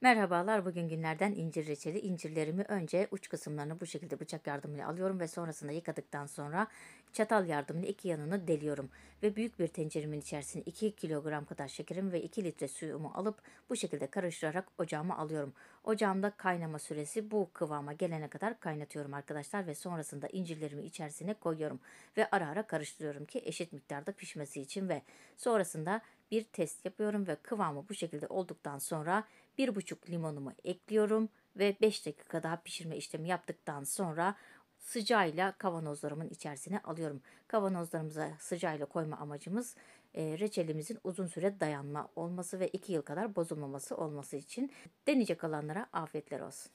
Merhabalar, bugün günlerden incir reçeli. İncirlerimi önce uç kısımlarını bu şekilde bıçak yardımıyla alıyorum ve sonrasında yıkadıktan sonra çatal yardımıyla iki yanını deliyorum. Ve büyük bir tenceremin içerisine 2 kilogram kadar şekerim ve 2 litre suyumu alıp bu şekilde karıştırarak ocağıma alıyorum. Ocağımda kaynama süresi bu kıvama gelene kadar kaynatıyorum arkadaşlar ve sonrasında incirlerimi içerisine koyuyorum. Ve ara ara karıştırıyorum ki eşit miktarda pişmesi için ve sonrasında bir test yapıyorum ve kıvamı bu şekilde olduktan sonra 1,5 limonumu ekliyorum ve 5 dakika daha pişirme işlemi yaptıktan sonra sıcağıyla kavanozlarımın içerisine alıyorum. Kavanozlarımıza sıcağıyla koyma amacımız reçelimizin uzun süre dayanma olması ve 2 yıl kadar bozulmaması olması için. Deneyecek olanlara afiyetler olsun.